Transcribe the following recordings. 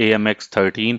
AMX-13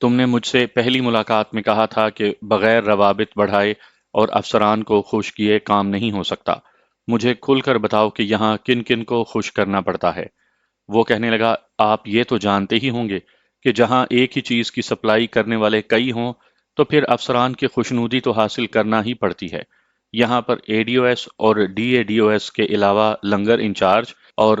تم نے مجھ سے پہلی ملاقات میں کہا تھا کہ بغیر روابط بڑھائے اور افسران کو خوش کیے کام نہیں ہو سکتا۔ مجھے کھل کر بتاؤ کہ یہاں کن کن کو خوش کرنا پڑتا ہے۔ وہ کہنے لگا، آپ یہ تو جانتے ہی ہوں گے کہ جہاں ایک ہی چیز کی سپلائی کرنے والے کئی ہوں تو پھر افسران کی خوشنودی تو حاصل کرنا ہی پڑتی ہے۔ یہاں پر اے ڈی او ایس اور D A D O S کے علاوہ لنگر انچارج اور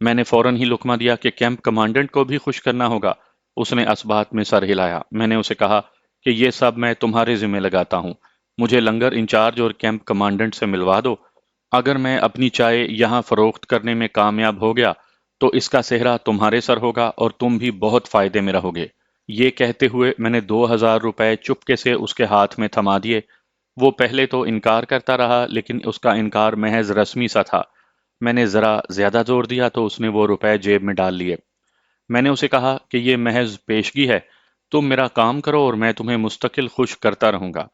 میں نے فوراً ہی لقمہ دیا کہ کیمپ کمانڈنٹ کو بھی خوش کرنا ہوگا۔ اس نے اس بات میں سر ہلایا۔ میں نے اسے کہا کہ یہ سب میں تمہارے ذمہ لگاتا ہوں۔ مجھے لنگر انچارج اور کیمپ کمانڈنٹ سے ملوا دو۔ اگر میں اپنی چائے یہاں فروخت کرنے میں کامیاب ہو گیا تو اس کا سہرا تمہارے سر ہوگا اور تم بھی بہت فائدے میں رہو گے۔ یہ کہتے ہوئے میں نے 2,000 روپے چپکے سے اس کے ہاتھ میں تھما دیے۔ وہ پہلے تو انکار کرتا رہا لیکن اس کا انکار محض رسمی سا تھا۔ میں نے ذرا زیادہ زور دیا تو اس نے وہ روپے جیب میں ڈال لیے۔ میں نے اسے کہا کہ یہ محض پیشگی ہے، تم میرا کام کرو اور میں تمہیں مستقل خوش کرتا رہوں گا۔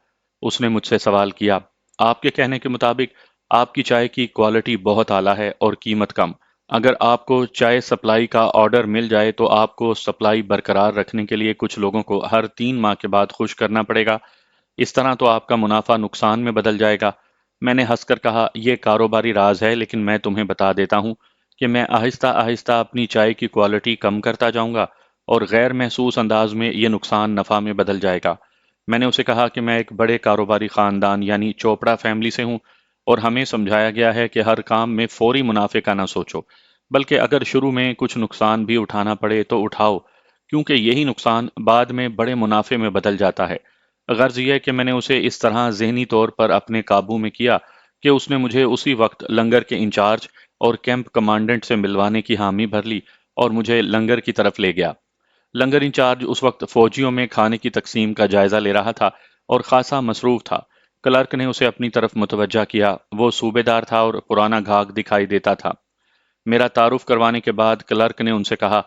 اس نے مجھ سے سوال کیا، آپ کے کہنے کے مطابق آپ کی چائے کی کوالٹی بہت اعلیٰ ہے اور قیمت کم۔ اگر آپ کو چائے سپلائی کا آرڈر مل جائے تو آپ کو سپلائی برقرار رکھنے کے لیے کچھ لوگوں کو ہر 3 ماہ کے بعد خوش کرنا پڑے گا۔ اس طرح تو آپ کا منافع نقصان میں بدل جائے گا۔ میں نے ہنس کر کہا، یہ کاروباری راز ہے لیکن میں تمہیں بتا دیتا ہوں کہ میں آہستہ آہستہ اپنی چائے کی کوالٹی کم کرتا جاؤں گا اور غیر محسوس انداز میں یہ نقصان نفع میں بدل جائے گا۔ میں نے اسے کہا کہ میں ایک بڑے کاروباری خاندان یعنی چوپڑا فیملی سے ہوں اور ہمیں سمجھایا گیا ہے کہ ہر کام میں فوری منافع کا نہ سوچو، بلکہ اگر شروع میں کچھ نقصان بھی اٹھانا پڑے تو اٹھاؤ، کیونکہ یہی نقصان بعد میں بڑے منافع میں بدل جاتا ہے۔ غرض یہ ہے کہ میں نے اسے اس طرح ذہنی طور پر اپنے قابو میں کیا کہ اس نے مجھے اسی وقت لنگر کے انچارج اور کیمپ کمانڈنٹ سے ملوانے کی حامی بھر لی اور مجھے لنگر کی طرف لے گیا۔ لنگر انچارج اس وقت فوجیوں میں کھانے کی تقسیم کا جائزہ لے رہا تھا اور خاصا مصروف تھا۔ کلرک نے اسے اپنی طرف متوجہ کیا۔ وہ صوبے دار تھا اور پرانا گھاگ دکھائی دیتا تھا۔ میرا تعارف کروانے کے بعد کلرک نے ان سے کہا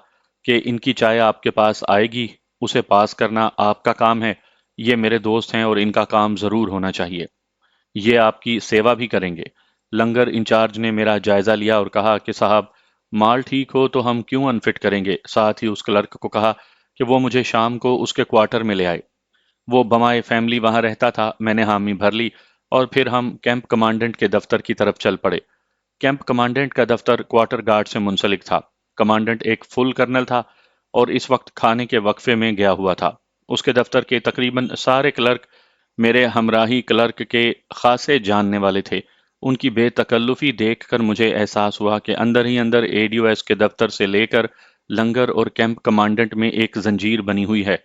کہ ان کی چائے آپ کے پاس آئے گی، اسے پاس کرنا آپ کا کام ہے۔ یہ میرے دوست ہیں اور ان کا کام ضرور ہونا چاہیے۔ یہ آپ کی سیوا بھی کریں گے۔ لنگر انچارج نے میرا جائزہ لیا اور کہا کہ صاحب، مال ٹھیک ہو تو ہم کیوں انفٹ کریں گے۔ ساتھ ہی اس کلرک کو کہا کہ وہ مجھے شام کو اس کے کوارٹر میں لے آئے۔ وہ بمائے فیملی وہاں رہتا تھا۔ میں نے حامی بھر لی اور پھر ہم کیمپ کمانڈنٹ کے دفتر کی طرف چل پڑے۔ کیمپ کمانڈنٹ کا دفتر کوارٹر گارڈ سے منسلک تھا۔ کمانڈنٹ ایک فل کرنل تھا اور اس وقت کھانے کے وقفے میں گیا ہوا تھا۔ اس کے دفتر کے تقریباً سارے کلرک میرے ہمراہی کلرک کے خاصے جاننے والے تھے۔ ان کی بے تکلفی دیکھ کر مجھے احساس ہوا کہ اندر ہی اندر اے ڈی او ایس کے دفتر سے لے کر لنگر اور کیمپ کمانڈنٹ میں ایک زنجیر بنی ہوئی ہے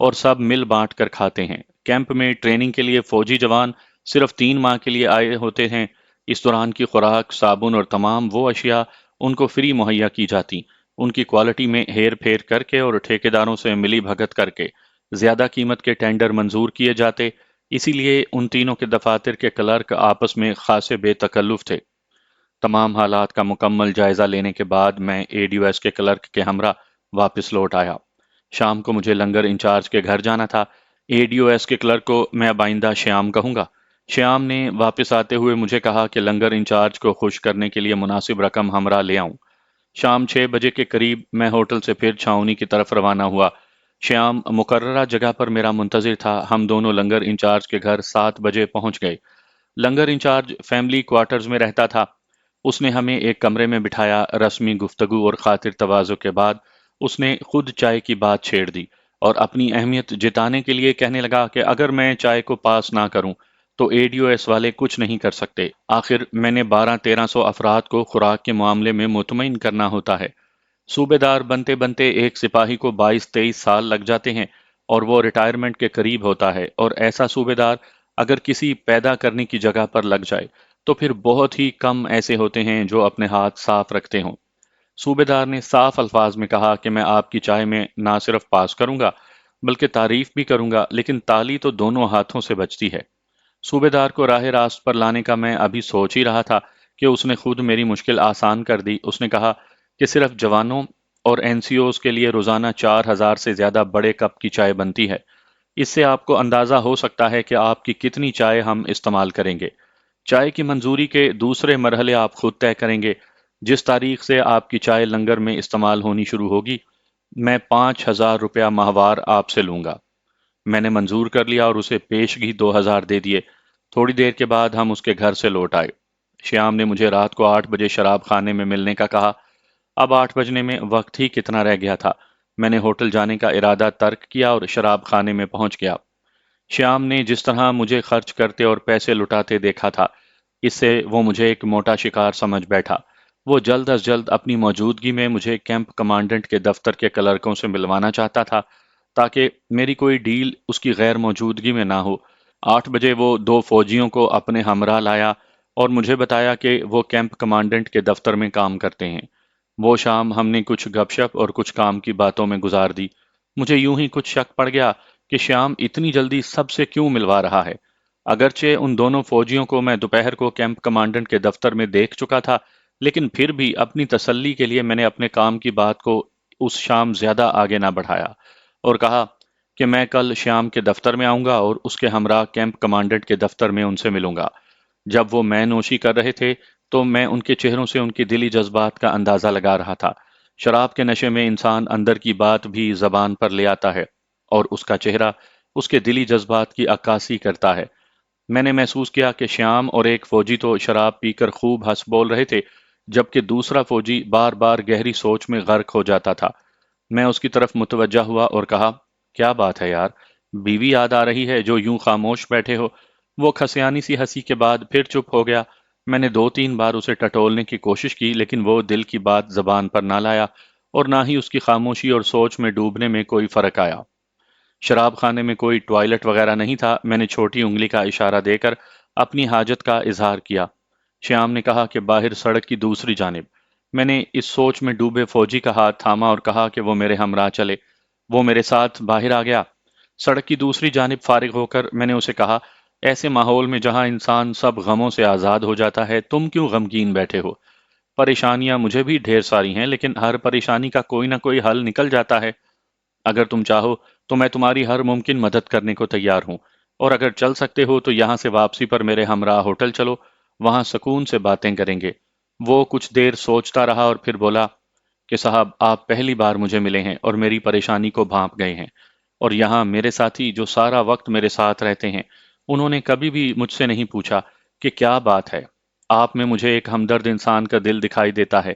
اور سب مل بانٹ کر کھاتے ہیں۔ کیمپ میں ٹریننگ کے لیے فوجی جوان صرف 3 ماہ کے لیے آئے ہوتے ہیں۔ اس دوران کی خوراک، صابن اور تمام وہ اشیاء ان کو فری مہیا کی جاتی۔ ان کی کوالٹی میں ہیر پھیر کر کے اور ٹھیکیداروں سے ملی بھگت کر کے زیادہ قیمت کے ٹینڈر منظور کیے جاتے۔ اسی لیے ان تینوں کے دفاتر کے کلرک آپس میں خاصے بے تکلف تھے۔ تمام حالات کا مکمل جائزہ لینے کے بعد میں اے ڈی او ایس کے کلرک کے ہمراہ واپس لوٹ آیا۔ شام کو مجھے لنگر انچارج کے گھر جانا تھا۔ اے ڈی او ایس کے کلرک کو میں اب آئندہ شیام کہوں گا۔ شیام نے واپس آتے ہوئے مجھے کہا کہ لنگر انچارج کو خوش کرنے کے لیے مناسب رقم ہمراہ لے آؤں۔ شام 6 بجے کے قریب میں ہوٹل سے پھر چھاؤنی کی طرف روانہ ہوا۔ شیام مقررہ جگہ پر میرا منتظر تھا۔ ہم دونوں لنگر انچارج کے گھر 7 بجے پہنچ گئے۔ لنگر انچارج فیملی کوارٹرز میں رہتا تھا۔ اس نے ہمیں ایک کمرے میں بٹھایا۔ رسمی گفتگو اور خاطر تواضع کے بعد اس نے خود چائے کی بات چھیڑ دی اور اپنی اہمیت جتانے کے لیے کہنے لگا کہ اگر میں چائے کو پاس نہ کروں تو اے ڈی او ایس والے کچھ نہیں کر سکتے۔ آخر میں نے 1200-1300 افراد کو خوراک کے معاملے میں مطمئن کرنا ہوتا ہے۔ صوبے دار بنتے بنتے ایک سپاہی کو 22-23 سال لگ جاتے ہیں اور وہ ریٹائرمنٹ کے قریب ہوتا ہے، اور ایسا صوبے دار اگر کسی پیدا کرنے کی جگہ پر لگ جائے تو پھر بہت ہی کم ایسے ہوتے ہیں جو اپنے ہاتھ صاف رکھتے ہوں۔ صوبے دار نے صاف الفاظ میں کہا کہ میں آپ کی چائے میں نہ صرف پاس کروں گا بلکہ تعریف بھی کروں گا، لیکن تالی تو دونوں ہاتھوں سے بجتی ہے۔ صوبے دار کو راہ راست پر لانے کا میں ابھی سوچ ہی رہا تھا کہ اس نے خود میری مشکل آسان کر دی۔ اس نے کہا کہ صرف جوانوں اور این سی اوز کے لیے روزانہ 4000 سے زیادہ بڑے کپ کی چائے بنتی ہے۔ اس سے آپ کو اندازہ ہو سکتا ہے کہ آپ کی کتنی چائے ہم استعمال کریں گے۔ چائے کی منظوری کے دوسرے مرحلے آپ خود طے کریں گے۔ جس تاریخ سے آپ کی چائے لنگر میں استعمال ہونی شروع ہوگی، میں 5,000 روپیہ ماہوار آپ سے لوں گا۔ میں نے منظور کر لیا اور اسے پیشگی 2,000 دے دیے۔ تھوڑی دیر کے بعد ہم اس کے گھر سے لوٹ آئے۔ شیام نے مجھے رات کو 8 بجے شراب خانے میں ملنے کا کہا۔ اب 8 بجنے میں وقت ہی کتنا رہ گیا تھا۔ میں نے ہوٹل جانے کا ارادہ ترک کیا اور شراب خانے میں پہنچ گیا۔ شیام نے جس طرح مجھے خرچ کرتے اور پیسے لٹاتے دیکھا تھا، اس سے وہ مجھے ایک موٹا شکار سمجھ بیٹھا۔ وہ جلد از جلد اپنی موجودگی میں مجھے کیمپ کمانڈنٹ کے دفتر کے کلرکوں سے ملوانا چاہتا تھا تاکہ میری کوئی ڈیل اس کی غیر موجودگی میں نہ ہو۔ 8 بجے وہ 2 فوجیوں کو اپنے ہمراہ لایا اور مجھے بتایا کہ وہ کیمپ کمانڈنٹ کے دفتر میں کام کرتے ہیں۔ وہ شام ہم نے کچھ گپ شپ اور کچھ کام کی باتوں میں گزار دی۔ مجھے یوں ہی کچھ شک پڑ گیا کہ شیام اتنی جلدی سب سے کیوں ملوا رہا ہے۔ اگرچہ ان دونوں فوجیوں کو میں دوپہر کو کیمپ کمانڈنٹ کے دفتر میں دیکھ چکا تھا، لیکن پھر بھی اپنی تسلی کے لیے میں نے اپنے کام کی بات کو اس شام زیادہ آگے نہ بڑھایا اور کہا کہ میں کل شیام کے دفتر میں آؤں گا اور اس کے ہمراہ کیمپ کمانڈنٹ کے دفتر میں ان سے ملوں گا۔ جب وہ مے نوشی کر رہے تھے تو میں ان کے چہروں سے ان کی دلی جذبات کا اندازہ لگا رہا تھا۔ شراب کے نشے میں انسان اندر کی بات بھی زبان پر لے آتا ہے اور اس کا چہرہ اس کے دلی جذبات کی عکاسی کرتا ہے۔ میں نے محسوس کیا کہ شیام اور ایک فوجی تو شراب پی کر خوب ہنس بول رہے تھے، جبکہ دوسرا فوجی بار بار گہری سوچ میں غرق ہو جاتا تھا۔ میں اس کی طرف متوجہ ہوا اور کہا، کیا بات ہے یار، بیوی یاد آ رہی ہے جو یوں خاموش بیٹھے ہو؟ وہ کھسیانی سی ہنسی کے بعد پھر چپ ہو گیا۔ میں نے 2 3 بار اسے ٹٹولنے کی کوشش کی، لیکن وہ دل کی بات زبان پر نہ لایا اور نہ ہی اس کی خاموشی اور سوچ میں ڈوبنے میں کوئی فرق آیا۔ شراب خانے میں کوئی ٹوائلٹ وغیرہ نہیں تھا۔ میں نے چھوٹی انگلی کا اشارہ دے کر اپنی حاجت کا اظہار کیا۔ شیام نے کہا کہ باہر سڑک کی دوسری جانب۔ میں نے اس سوچ میں ڈوبے فوجی کا ہاتھ تھاما اور کہا کہ وہ میرے ہمراہ چلے۔ وہ میرے ساتھ باہر آ گیا۔ سڑک کی دوسری جانب فارغ ہو کر میں نے اسے کہا، ایسے ماحول میں جہاں انسان سب غموں سے آزاد ہو جاتا ہے، تم کیوں غمگین بیٹھے ہو؟ پریشانیاں مجھے بھی ڈھیر ساری ہیں، لیکن ہر پریشانی کا کوئی نہ کوئی حل نکل جاتا ہے۔ اگر تم چاہو تو میں تمہاری ہر ممکن مدد کرنے کو تیار ہوں، اور اگر چل سکتے ہو تو یہاں سے واپسی پر میرے ہمراہ ہوٹل چلو، وہاں سکون سے باتیں کریں گے۔ وہ کچھ دیر سوچتا رہا اور پھر بولا کہ صاحب، آپ پہلی بار مجھے ملے ہیں اور میری پریشانی کو بھانپ گئے ہیں، اور یہاں میرے ساتھی جو سارا وقت میرے ساتھ رہتے ہیں، انہوں نے کبھی بھی مجھ سے نہیں پوچھا کہ کیا بات ہے۔ آپ میں مجھے ایک ہمدرد انسان کا دل دکھائی دیتا ہے۔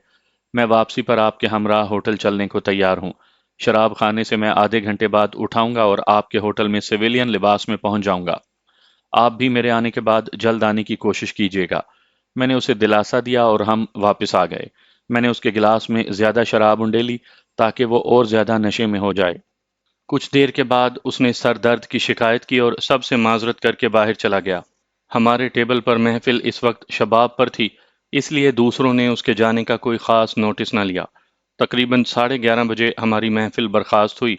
میں واپسی پر آپ کے ہمراہ ہوٹل چلنے کو تیار ہوں۔ شراب خانے سے میں آدھے گھنٹے بعد اٹھاؤں گا اور آپ کے ہوٹل میں سویلین لباس میں پہنچ جاؤں گا۔ آپ بھی میرے آنے کے بعد جلد آنے کی کوشش کیجیے گا۔ میں نے اسے دلاسا دیا اور ہم واپس آ گئے۔ میں نے اس کے گلاس میں زیادہ شراب انڈیلی تاکہ وہ اور زیادہ نشے میں ہو جائے۔ کچھ دیر کے بعد اس نے سر درد کی شکایت کی اور سب سے معذرت کر کے باہر چلا گیا۔ ہمارے ٹیبل پر محفل اس وقت شباب پر تھی، اس لیے دوسروں نے اس کے جانے کا کوئی خاص نوٹس نہ لیا۔ تقریباً 11:30 بجے ہماری محفل برخاست ہوئی۔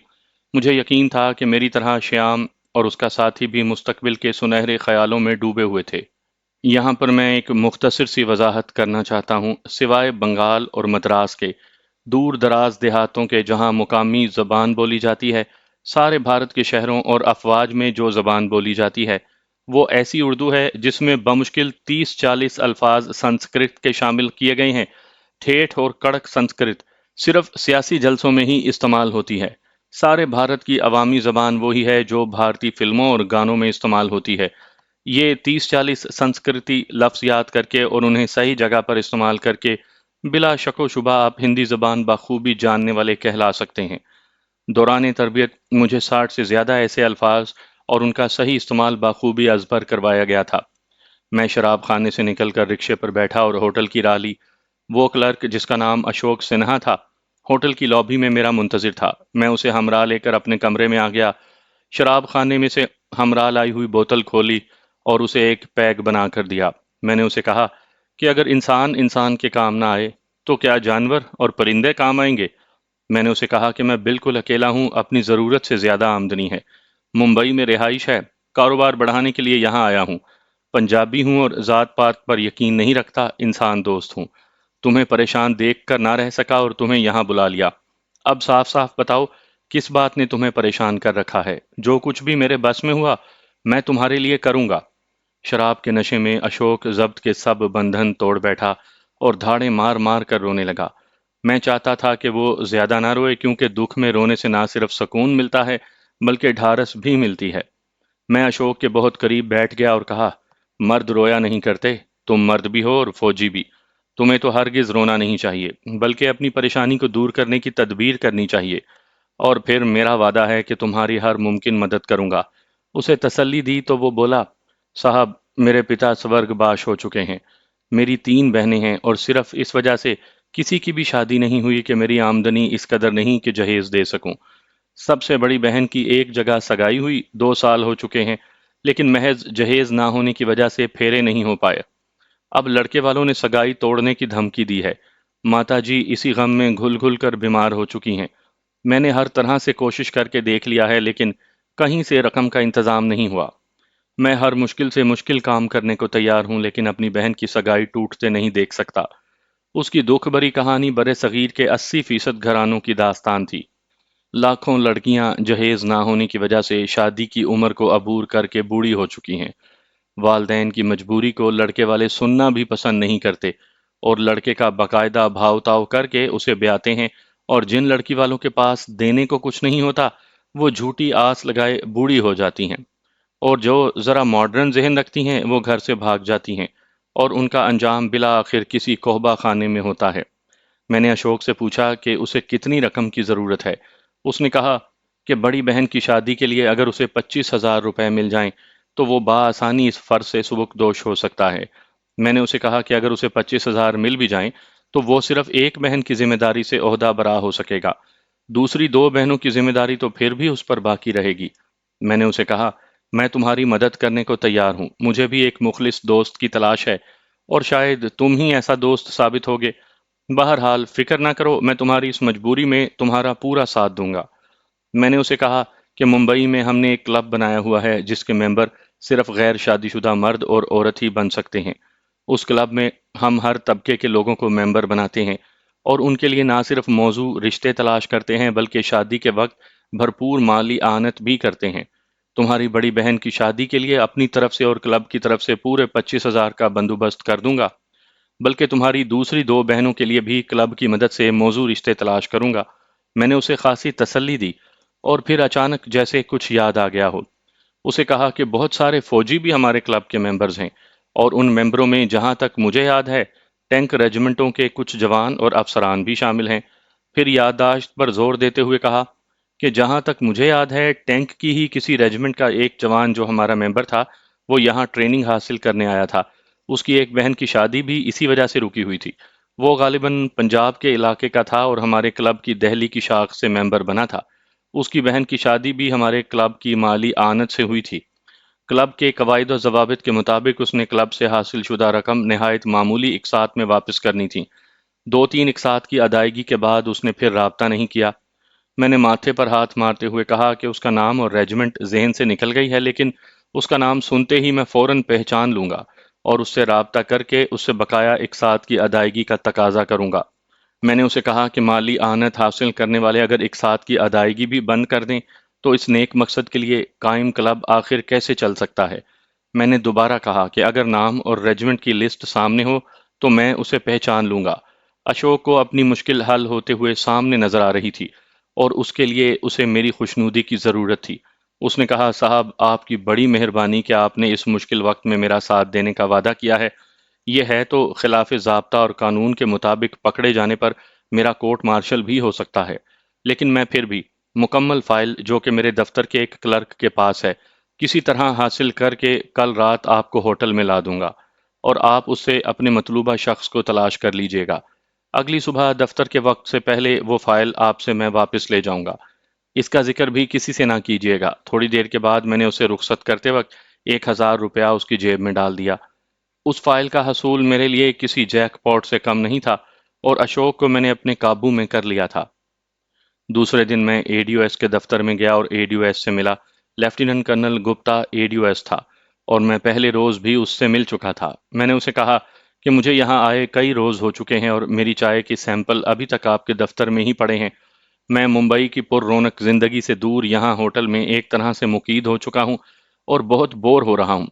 مجھے یقین تھا کہ میری طرح شیام اور اس کا ساتھی بھی مستقبل کے سنہرے خیالوں میں ڈوبے ہوئے تھے۔ یہاں پر میں ایک مختصر سی وضاحت کرنا چاہتا ہوں۔ سوائے بنگال اور مدراس کے دور دراز دیہاتوں کے جہاں مقامی زبان بولی جاتی ہے، سارے بھارت کے شہروں اور افواج میں جو زبان بولی جاتی ہے وہ ایسی اردو ہے جس میں بمشکل 30 40 الفاظ سنسکرت کے شامل کیے گئے ہیں۔ ٹھیٹھ اور کڑک سنسکرت صرف سیاسی جلسوں میں ہی استعمال ہوتی ہے۔ سارے بھارت کی عوامی زبان وہی ہے جو بھارتی فلموں اور گانوں میں استعمال ہوتی ہے۔ یہ 30 40 سنسکرتی لفظ یاد کر کے اور انہیں صحیح جگہ پر استعمال کر کے بلا شک و شبہ آپ ہندی زبان بخوبی جاننے والے کہلا سکتے ہیں۔ دوران تربیت مجھے 60 سے زیادہ ایسے الفاظ اور ان کا صحیح استعمال بخوبی ازبر کروایا گیا تھا۔ میں شراب خانے سے نکل کر رکشے پر بیٹھا اور ہوٹل کی راہ لی۔ وہ کلرک جس کا نام اشوک سنہا تھا، ہوٹل کی لابی میں میرا منتظر تھا۔ میں اسے ہمراہ لے کر اپنے کمرے میں آ گیا۔ شراب خانے میں سے ہمراہ لائی ہوئی بوتل کھولی اور اسے ایک پیگ بنا کر دیا۔ میں نے اسے کہا کہ اگر انسان انسان کے کام نہ آئے تو کیا جانور اور پرندے کام آئیں گے؟ میں نے اسے کہا کہ میں بالکل اکیلا ہوں، اپنی ضرورت سے زیادہ آمدنی ہے، ممبئی میں رہائش ہے، کاروبار بڑھانے کے لیے یہاں آیا ہوں، پنجابی ہوں اور ذات پات پر یقین نہیں رکھتا، انسان دوست ہوں۔ تمہیں پریشان دیکھ کر نہ رہ سکا اور تمہیں یہاں بلا لیا۔ اب صاف صاف بتاؤ کس بات نے تمہیں پریشان کر رکھا ہے؟ جو کچھ بھی میرے بس میں ہوا میں تمہارے لیے کروں گا۔ شراب کے نشے میں اشوک ضبط کے سب بندھن توڑ بیٹھا اور دھاڑیں مار مار کر رونے لگا۔ میں چاہتا تھا کہ وہ زیادہ نہ روئے، کیونکہ دکھ میں رونے سے نہ صرف سکون ملتا ہے بلکہ ڈھارس بھی ملتی ہے۔ میں اشوک کے بہت قریب بیٹھ گیا اور کہا، مرد رویا نہیں کرتے، تم مرد بھی ہو اور فوجی بھی۔ تمہیں تو ہرگز رونا نہیں چاہیے، بلکہ اپنی پریشانی کو دور کرنے کی تدبیر کرنی چاہیے، اور پھر میرا وعدہ ہے کہ تمہاری ہر ممکن مدد کروں گا۔ اسے تسلی دی تو وہ بولا، صاحب، میرے پتا سورگ باش ہو چکے ہیں، میری 3 بہنیں ہیں، اور صرف اس وجہ سے کسی کی بھی شادی نہیں ہوئی کہ میری آمدنی اس قدر نہیں کہ جہیز دے سکوں۔ سب سے بڑی بہن کی ایک جگہ سگائی ہوئی، 2 سال ہو چکے ہیں، لیکن محض جہیز نہ ہونے کی وجہ سے پھیرے نہیں ہو پائے۔ اب لڑکے والوں نے سگائی توڑنے کی دھمکی دی ہے۔ ماتا جی اسی غم میں گھل گھل کر بیمار ہو چکی ہیں۔ میں نے ہر طرح سے کوشش کر کے دیکھ لیا ہے، لیکن کہیں سے رقم کا انتظام نہیں ہوا۔ میں ہر مشکل سے مشکل کام کرنے کو تیار ہوں، لیکن اپنی بہن کی سگائی ٹوٹتے نہیں دیکھ سکتا۔ اس کی دکھ بھری کہانی برِ صغیر کے 80% گھرانوں کی داستان تھی۔ لاکھوں لڑکیاں جہیز نہ ہونے کی وجہ سے شادی کی عمر کو عبور کر کے بوڑھی ہو چکی ہیں۔ والدین کی مجبوری کو لڑکے والے سننا بھی پسند نہیں کرتے، اور لڑکے کا باقاعدہ بھاؤ تاؤ کر کے اسے بیاتے ہیں، اور جن لڑکی والوں کے پاس دینے کو کچھ نہیں ہوتا، وہ جھوٹی آس لگائے بوڑھی ہو جاتی ہیں، اور جو ذرا ماڈرن ذہن رکھتی ہیں وہ گھر سے بھاگ جاتی ہیں، اور ان کا انجام بالآخر کسی کوہبہ خانے میں ہوتا ہے۔ میں نے اشوک سے پوچھا کہ اسے کتنی رقم کی ضرورت ہے۔ اس نے کہا کہ بڑی بہن کی شادی کے لیے اگر اسے 25,000 روپے مل جائیں تو وہ بآسانی اس فرض سے سبکدوش ہو سکتا ہے۔ میں نے اسے کہا کہ اگر اسے 25,000 مل بھی جائیں تو وہ صرف ایک بہن کی ذمہ داری سے عہدہ برا ہو سکے گا، دوسری 2 بہنوں کی ذمہ داری تو پھر بھی اس پر باقی رہے گی۔ میں نے اسے کہا، میں تمہاری مدد کرنے کو تیار ہوں، مجھے بھی ایک مخلص دوست کی تلاش ہے، اور شاید تم ہی ایسا دوست ثابت ہوگے۔ بہرحال فکر نہ کرو، میں تمہاری اس مجبوری میں تمہارا پورا ساتھ دوں گا۔ میں نے اسے کہا کہ ممبئی میں ہم نے ایک کلب بنایا ہوا ہے جس کے ممبر صرف غیر شادی شدہ مرد اور عورت ہی بن سکتے ہیں۔ اس کلب میں ہم ہر طبقے کے لوگوں کو ممبر بناتے ہیں، اور ان کے لیے نہ صرف موضوع رشتے تلاش کرتے ہیں بلکہ شادی کے وقت بھرپور مالی اعانت بھی کرتے ہیں۔ تمہاری بڑی بہن کی شادی کے لیے اپنی طرف سے اور کلب کی طرف سے پورے 25,000 کا بندوبست کر دوں گا، بلکہ تمہاری دوسری 2 بہنوں کے لیے بھی کلب کی مدد سے موضوع رشتے تلاش کروں گا۔ میں نے اسے خاصی تسلی دی، اور پھر اچانک جیسے کچھ یاد آ گیا ہو، اسے کہا کہ بہت سارے فوجی بھی ہمارے کلب کے ممبرز ہیں، اور ان ممبروں میں جہاں تک مجھے یاد ہے ٹینک ریجمنٹوں کے کچھ جوان اور افسران بھی شامل ہیں۔ پھر یادداشت پر زور دیتے ہوئے کہا کہ جہاں تک مجھے یاد ہے ٹینک کی ہی کسی ریجمنٹ کا ایک جوان جو ہمارا ممبر تھا، وہ یہاں ٹریننگ حاصل کرنے آیا تھا۔ اس کی ایک بہن کی شادی بھی اسی وجہ سے رکی ہوئی تھی۔ وہ غالباً پنجاب کے علاقے کا تھا اور ہمارے کلب کی دہلی کی شاخ سے ممبر بنا تھا۔ اس کی بہن کی شادی بھی ہمارے کلب کی مالی اعانت سے ہوئی تھی۔ کلب کے قواعد و ضوابط کے مطابق اس نے کلب سے حاصل شدہ رقم نہایت معمولی اقساط میں واپس کرنی تھی۔ 2-3 اقساط کی ادائیگی کے بعد اس نے پھر رابطہ نہیں کیا۔ میں نے ماتھے پر ہاتھ مارتے ہوئے کہا کہ اس کا نام اور ریجمنٹ ذہن سے نکل گئی ہے، لیکن اس کا نام سنتے ہی میں فوراً پہچان لوں گا اور اس سے رابطہ کر کے اس سے بقایا اقساط کی ادائیگی کا تقاضا کروں گا۔ میں نے اسے کہا کہ مالی اعانت حاصل کرنے والے اگر اقساط کی ادائیگی بھی بند کر دیں تو اس نیک مقصد کے لیے قائم کلب آخر کیسے چل سکتا ہے۔ میں نے دوبارہ کہا کہ اگر نام اور ریجمنٹ کی لسٹ سامنے ہو تو میں اسے پہچان لوں گا۔ اشوک کو اپنی مشکل حل ہوتے ہوئے سامنے نظر آ رہی تھی، اور اس کے لیے اسے میری خوشنودی کی ضرورت تھی۔ اس نے کہا، صاحب، آپ کی بڑی مہربانی کہ آپ نے اس مشکل وقت میں میرا ساتھ دینے کا وعدہ کیا ہے۔ یہ ہے تو خلاف ضابطہ اور قانون کے مطابق پکڑے جانے پر میرا کورٹ مارشل بھی ہو سکتا ہے، لیکن میں پھر بھی مکمل فائل جو کہ میرے دفتر کے ایک کلرک کے پاس ہے کسی طرح حاصل کر کے کل رات آپ کو ہوٹل میں لا دوں گا، اور آپ اس سے اپنے مطلوبہ شخص کو تلاش کر لیجئے گا۔ اگلی صبح دفتر کے وقت سے پہلے وہ فائل آپ سے میں واپس لے جاؤں گا۔ اس کا ذکر بھی کسی سے نہ کیجیے گا۔ تھوڑی دیر کے بعد میں نے اسے رخصت کرتے وقت 1,000 روپیہ اس کی جیب میں ڈال دیا۔ اس فائل کا حصول میرے لیے کسی جیک پاٹ سے کم نہیں تھا، اور اشوک کو میں نے اپنے قابو میں کر لیا تھا۔ دوسرے دن میں اے ڈی او ایس کے دفتر میں گیا اور اے ڈی او ایس سے ملا۔ لیفٹیننٹ کرنل گپتا اے ڈی او ایس تھا، اور میں پہلے روز بھی اس سے مل چکا تھا۔ میں نے اسے کہا کہ مجھے یہاں آئے کئی روز ہو چکے ہیں اور میری چائے کی سیمپل ابھی تک آپ کے دفتر میں ہی پڑے ہیں۔ میں ممبئی کی پر رونق زندگی سے دور یہاں ہوٹل میں ایک طرح سے مقید ہو چکا ہوں اور بہت بور ہو رہا ہوں۔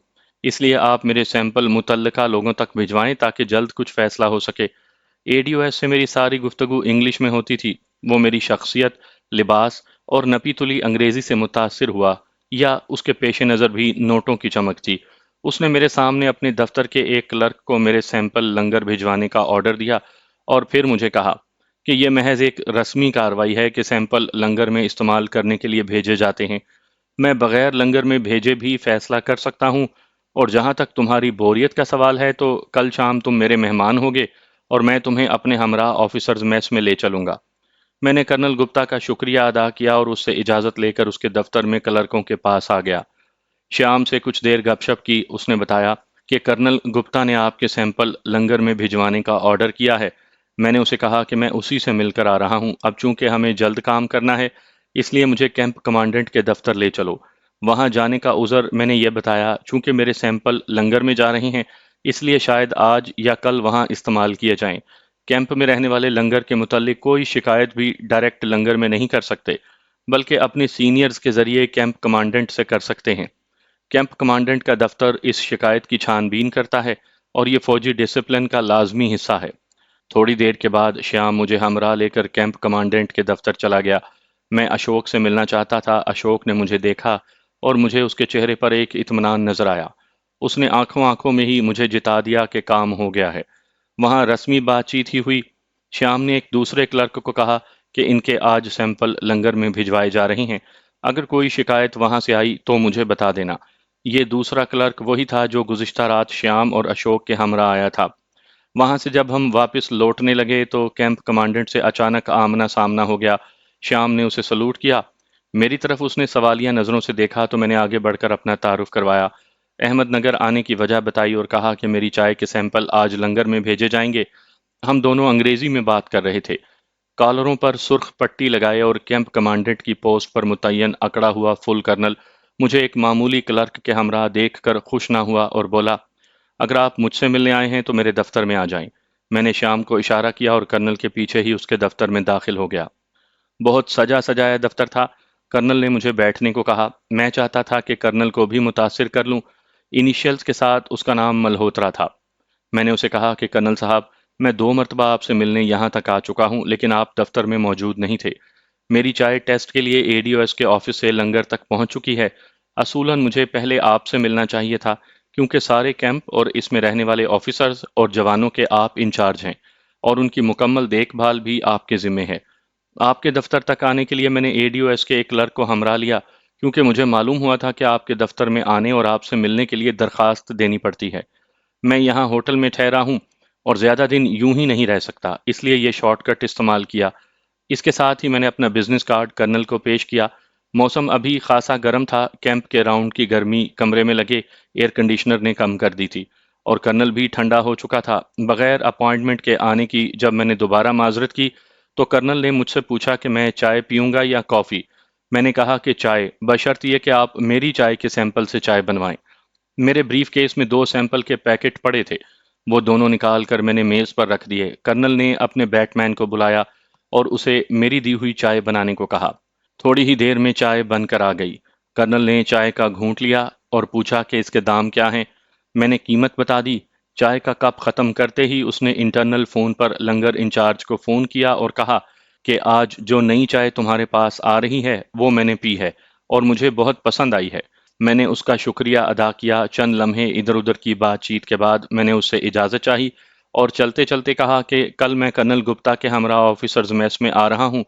اس لیے آپ میرے سیمپل متعلقہ لوگوں تک بھجوائیں تاکہ جلد کچھ فیصلہ ہو سکے۔ ADOS سے میری ساری گفتگو انگلش میں ہوتی تھی۔ وہ میری شخصیت، لباس اور نپی تلی انگریزی سے متاثر ہوا، یا اس کے پیش نظر بھی نوٹوں کی چمک تھی۔ اس نے میرے سامنے اپنے دفتر کے ایک کلرک کو میرے سیمپل لنگر بھجوانے کا آرڈر دیا، اور پھر مجھے کہا کہ یہ محض ایک رسمی کارروائی ہے کہ سیمپل لنگر میں استعمال کرنے کے لیے بھیجے جاتے ہیں۔ میں بغیر لنگر میں بھیجے بھی فیصلہ کر سکتا ہوں، اور جہاں تک تمہاری بوریت کا سوال ہے تو کل شام تم میرے مہمان ہوگے اور میں تمہیں اپنے ہمراہ آفیسرز میس میں لے چلوں گا۔ میں نے کرنل گپتا کا شکریہ ادا کیا اور اس سے اجازت لے کر اس کے دفتر میں کلرکوں کے پاس آ گیا۔ شیام سے کچھ دیر گپ شپ کی۔ اس نے بتایا کہ کرنل گپتا نے آپ کے سیمپل لنگر میں بھجوانے کا آرڈر کیا ہے۔ میں نے اسے کہا کہ میں اسی سے مل کر آ رہا ہوں۔ اب چونکہ ہمیں جلد کام کرنا ہے، اس لیے مجھے کیمپ کمانڈنٹ کے دفتر لے چلو۔ وہاں جانے کا عذر میں نے یہ بتایا، چونکہ میرے سیمپل لنگر میں جا رہے ہیں، اس لیے شاید آج یا کل وہاں استعمال کیے جائیں۔ کیمپ میں رہنے والے لنگر کے متعلق کوئی شکایت بھی ڈائریکٹ لنگر میں نہیں کر سکتے، بلکہ اپنے سینئرز کے ذریعے کیمپ کمانڈنٹ سے کر سکتے ہیں۔ کیمپ کمانڈنٹ کا دفتر اس شکایت کی چھان بین کرتا ہے، اور یہ فوجی ڈسپلن کا لازمی حصہ ہے۔ تھوڑی دیر کے بعد شیام مجھے ہمراہ لے کر کیمپ کمانڈنٹ کے دفتر چلا گیا۔ میں اشوک سے ملنا چاہتا تھا۔ اشوک نے مجھے دیکھا اور مجھے اس کے چہرے پر ایک اطمینان نظر آیا۔ اس نے آنکھوں آنکھوں میں ہی مجھے جتا دیا کہ کام ہو گیا ہے۔ وہاں رسمی بات چیت ہی ہوئی۔ شیام نے ایک دوسرے کلرک کو کہا کہ ان کے آج سیمپل لنگر میں بھجوائے جا رہے ہیں۔ اگر کوئی شکایت وہاں سے آئی تو مجھے بتا دینا۔ یہ دوسرا کلرک وہی تھا جو گزشتہ رات شیام اور اشوک کے ہمراہ آیا تھا۔ وہاں سے جب ہم واپس لوٹنے لگے تو کیمپ کمانڈنٹ سے اچانک آمنا سامنا ہو گیا۔ شیام نے اسے سلوٹ کیا۔ میری طرف اس نے سوالیہ نظروں سے دیکھا تو میں نے آگے بڑھ کر اپنا تعارف کروایا، احمد نگر آنے کی وجہ بتائی اور کہا کہ میری چائے کے سیمپل آج لنگر میں بھیجے جائیں گے۔ ہم دونوں انگریزی میں بات کر رہے تھے۔ کالروں پر سرخ پٹی لگائے اور کیمپ کمانڈنٹ کی پوسٹ پر متعین اکڑا ہوا فل کرنل مجھے ایک معمولی کلرک کے ہمراہ دیکھ کر خوش نہ ہوا اور بولا، اگر آپ مجھ سے ملنے آئے ہیں تو میرے دفتر میں آ جائیں۔ میں نے شیام کو اشارہ کیا اور کرنل کے پیچھے ہی اس کے دفتر میں داخل ہو گیا۔ بہت سجا سجایا دفتر تھا۔ کرنل نے مجھے بیٹھنے کو کہا۔ میں چاہتا تھا کہ کرنل کو بھی متاثر کر لوں۔ انیشیلز کے ساتھ اس کا نام ملہوترا تھا۔ میں نے اسے کہا کہ کرنل صاحب، میں 2 مرتبہ آپ سے ملنے یہاں تک آ چکا ہوں، لیکن آپ دفتر میں موجود نہیں تھے۔ میری چائے ٹیسٹ کے لیے ADOS کے آفس سے لنگر تک پہنچ چکی ہے۔ اصولاً مجھے پہلے آپ سے ملنا چاہیے تھا، کیونکہ سارے کیمپ اور اس میں رہنے والے آفیسرز اور جوانوں کے آپ انچارج ہیں، اور ان کی مکمل دیکھ بھال بھی آپ کے ذمے ہے۔ آپ کے دفتر تک آنے کے لیے میں نے ADOS کے ایک کلرک کو ہمراہ لیا، کیونکہ مجھے معلوم ہوا تھا کہ آپ کے دفتر میں آنے اور آپ سے ملنے کے لیے درخواست دینی پڑتی ہے۔ میں یہاں ہوٹل میں ٹھہرا ہوں اور زیادہ دن یوں ہی نہیں رہ سکتا، اس لیے یہ شارٹ کٹ استعمال کیا۔ اس کے ساتھ ہی میں نے اپنا بزنس کارڈ کرنل کو پیش کیا۔ موسم ابھی خاصا گرم تھا۔ کیمپ کے راؤنڈ کی گرمی کمرے میں لگے ایئر کنڈیشنر نے کم کر دی تھی، اور کرنل بھی ٹھنڈا ہو چکا تھا۔ بغیر اپائنٹمنٹ کے آنے کی جب میں نے دوبارہ معذرت کی تو کرنل نے مجھ سے پوچھا کہ میں چائے پیوں گا یا کافی۔ میں نے کہا کہ چائے، بشرط یہ کہ آپ میری چائے کے سیمپل سے چائے بنوائیں۔ میرے بریف کیس میں 2 سیمپل کے پیکٹ پڑے تھے، وہ دونوں نکال کر میں نے میز پر رکھ دیے۔ کرنل نے اپنے بیٹ مین کو بلایا اور اسے میری دی ہوئی چائے بنانے کو کہا۔ تھوڑی ہی دیر میں چائے بن کر آ گئی۔ کرنل نے چائے کا گھونٹ لیا اور پوچھا کہ اس کے دام کیا ہیں۔ میں نے قیمت بتا دی۔ چائے کا کپ ختم کرتے ہی اس نے انٹرنل فون پر لنگر انچارج کو فون کیا اور کہا کہ آج جو نئی چائے تمہارے پاس آ رہی ہے وہ میں نے پی ہے اور مجھے بہت پسند آئی ہے۔ میں نے اس کا شکریہ ادا کیا۔ چند لمحے ادھر ادھر کی بات چیت کے بعد میں نے اس سے اجازت چاہی اور چلتے چلتے کہا کہ کل میں کرنل گپتا کے ہمراہ آفیسرز میس میں آ رہا ہوں،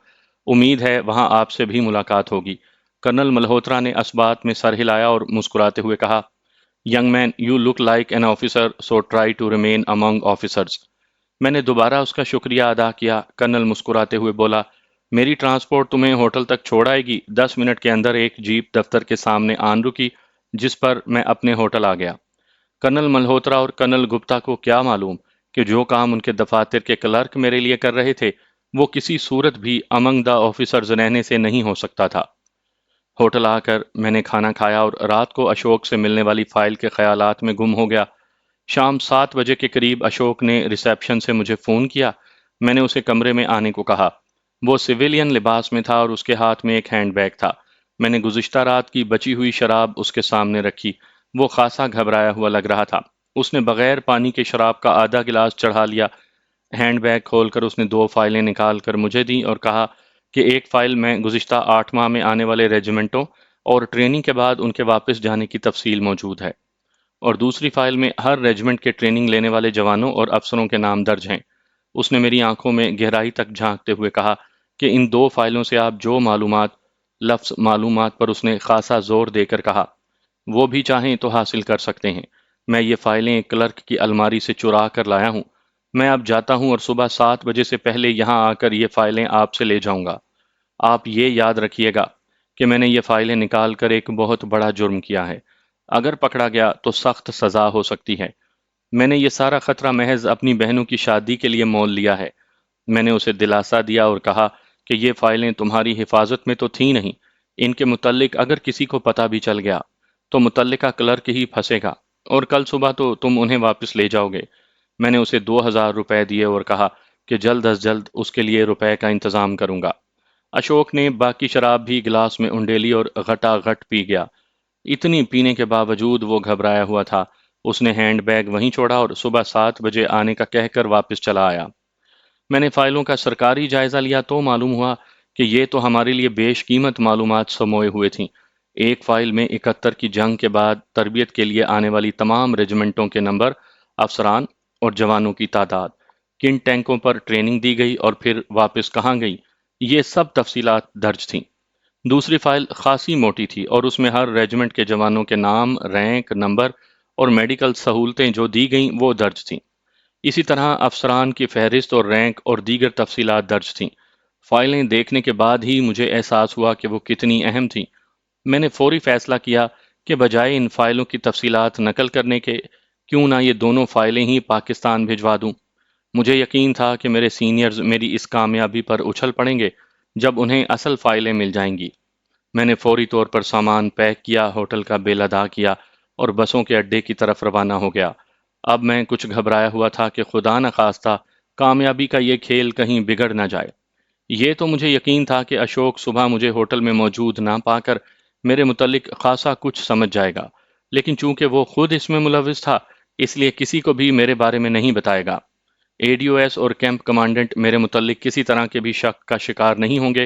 امید ہے وہاں آپ سے بھی ملاقات ہوگی۔ کرنل ملہوترا نے اس بات میں سر ہلایا اور مسکراتے ہوئے کہا، young man, you look like an officer, so try to remain among officers. میں نے دوبارہ اس کا شکریہ ادا کیا۔ کرنل مسکراتے ہوئے بولا، میری ٹرانسپورٹ تمہیں ہوٹل تک چھوڑ آئے گی۔ 10 منٹ کے اندر ایک جیپ دفتر کے سامنے آن رکی، جس پر میں اپنے ہوٹل آ گیا۔ کرنل ملہوترا اور کرنل گپتا کو کیا معلوم کہ جو کام ان کے دفاتر کے کلرک میرے لیے کر رہے تھے وہ کسی صورت بھی امنگ دا آفیسرز رہنے سے نہیں ہو سکتا تھا۔ ہوٹل آ کر میں نے کھانا کھایا اور رات کو اشوک سے ملنے والی فائل کے خیالات میں گم ہو گیا۔ شام 7 بجے کے قریب اشوک نے ریسیپشن سے مجھے فون کیا۔ میں نے اسے کمرے میں آنے کو کہا۔ وہ سویلین لباس میں تھا اور اس کے ہاتھ میں ایک ہینڈ بیگ تھا۔ میں نے گزشتہ رات کی بچی ہوئی شراب اس کے سامنے رکھی۔ وہ خاصا گھبرایا ہوا لگ رہا تھا۔ اس نے بغیر پانی کے شراب کا آدھا گلاس چڑھا لیا۔ ہینڈ بیگ کھول کر اس نے 2 فائلیں نکال کر مجھے دیں اور کہا کہ ایک فائل میں گزشتہ 8 ماہ میں آنے والے ریجیمنٹوں اور ٹریننگ کے بعد ان کے واپس جانے کی تفصیل موجود ہے، اور دوسری فائل میں ہر ریجیمنٹ کے ٹریننگ لینے والے جوانوں اور افسروں کے نام درج ہیں۔ اس نے میری آنکھوں میں گہرائی تک جھانکتے ہوئے کہا کہ ان 2 فائلوں سے آپ جو معلومات، لفظ معلومات پر اس نے خاصا زور دے کر کہا، وہ بھی چاہیں تو حاصل کر سکتے ہیں۔ میں یہ فائلیں کلرک کی الماری سے چرا کر لایا ہوں۔ میں اب جاتا ہوں اور صبح 7 بجے سے پہلے یہاں آ کر یہ فائلیں آپ سے لے جاؤں گا۔ آپ یہ یاد رکھیے گا کہ میں نے یہ فائلیں نکال کر ایک بہت بڑا جرم کیا ہے۔ اگر پکڑا گیا تو سخت سزا ہو سکتی ہے۔ میں نے یہ سارا خطرہ محض اپنی بہنوں کی شادی کے لیے مول لیا ہے۔ میں نے اسے دلاسا دیا اور کہا کہ یہ فائلیں تمہاری حفاظت میں تو تھیں نہیں۔ ان کے متعلق اگر کسی کو پتہ بھی چل گیا تو متعلقہ کلرک ہی پھنسے گا، اور کل صبح تو تم انہیں واپس لے جاؤ گے۔ میں نے اسے 2,000 روپے دیے اور کہا کہ جلد از جلد اس کے لیے روپے کا انتظام کروں گا۔ اشوک نے باقی شراب بھی گلاس میں انڈیلی اور غٹا غٹ پی گیا۔ اتنی پینے کے باوجود وہ گھبرایا ہوا تھا۔ اس نے ہینڈ بیگ وہیں چھوڑا اور صبح 7 بجے آنے کا کہہ کر واپس چلا آیا۔ میں نے فائلوں کا سرکاری جائزہ لیا تو معلوم ہوا کہ یہ تو ہمارے لیے بیش قیمت معلومات سموئے ہوئے تھیں۔ ایک فائل میں 71 کی جنگ کے بعد تربیت کے لیے آنے والی تمام ریجمنٹوں کے نمبر، افسران اور جوانوں کی تعداد، کن ٹینکوں پر ٹریننگ دی گئی اور پھر واپس کہاں گئی، یہ سب تفصیلات درج تھیں۔ دوسری فائل خاصی موٹی تھی اور اس میں ہر ریجمنٹ کے جوانوں کے نام، رینک، نمبر اور میڈیکل سہولتیں جو دی گئیں وہ درج تھیں۔ اسی طرح افسران کی فہرست اور رینک اور دیگر تفصیلات درج تھیں۔ فائلیں دیکھنے کے بعد ہی مجھے احساس ہوا کہ وہ کتنی اہم تھیں۔ میں نے فوری فیصلہ کیا کہ بجائے ان فائلوں کی تفصیلات نقل کرنے کے، کیوں نہ یہ دونوں فائلیں ہی پاکستان بھجوا دوں۔ مجھے یقین تھا کہ میرے سینئرز میری اس کامیابی پر اچھل پڑیں گے جب انہیں اصل فائلیں مل جائیں گی۔ میں نے فوری طور پر سامان پیک کیا، ہوٹل کا بل ادا کیا اور بسوں کے اڈے کی طرف روانہ ہو گیا۔ اب میں کچھ گھبرایا ہوا تھا کہ خدا نخواستہ کامیابی کا یہ کھیل کہیں بگڑ نہ جائے۔ یہ تو مجھے یقین تھا کہ اشوک صبح مجھے ہوٹل میں موجود نہ پا کر میرے متعلق خاصا کچھ سمجھ جائے گا، لیکن چونکہ وہ خود اس میں ملوث تھا اس لیے کسی کو بھی میرے بارے میں نہیں بتائے گا۔ اے ڈی او ایس اور کیمپ کمانڈنٹ میرے متعلق کسی طرح کے بھی شک کا شکار نہیں ہوں گے۔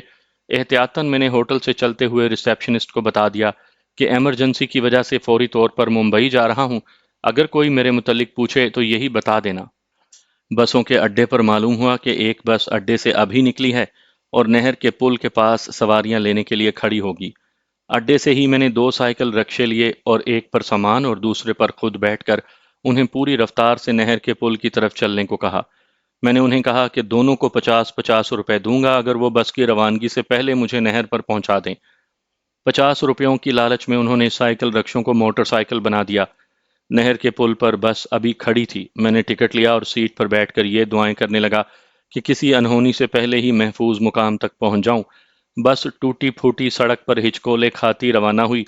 احتیاطاً میں نے ہوٹل سے چلتے ہوئے ریسیپشنسٹ کو بتا دیا کہ ایمرجنسی کی وجہ سے فوری طور پر ممبئی جا رہا ہوں، اگر کوئی میرے متعلق پوچھے تو یہی بتا دینا۔ بسوں کے اڈے پر معلوم ہوا کہ ایک بس اڈے سے ابھی نکلی ہے اور نہر کے پل کے پاس سواریاں لینے کے لیے کھڑی ہوگی۔ اڈے سے ہی میں نے 2 سائیکل رکشے لیے اور ایک پر سامان اور دوسرے پر خود بیٹھ کر انہیں پوری رفتار سے نہر کے پل کی طرف چلنے کو کہا۔ میں نے انہیں کہا کہ دونوں کو 50-50 روپے دوں گا اگر وہ بس کی روانگی سے پہلے مجھے نہر پر پہنچا دیں۔ 50 روپیوں کی لالچ میں انہوں نے سائیکل رکشوں کو موٹر سائیکل بنا دیا۔ نہر کے پل پر بس ابھی کھڑی تھی۔ میں نے ٹکٹ لیا اور سیٹ پر بیٹھ کر یہ دعائیں کرنے لگا کہ کسی انہونی سے پہلے ہی محفوظ مقام تک پہنچ جاؤں۔ بس ٹوٹی پھوٹی سڑک پر ہچکولے کھاتی روانہ ہوئی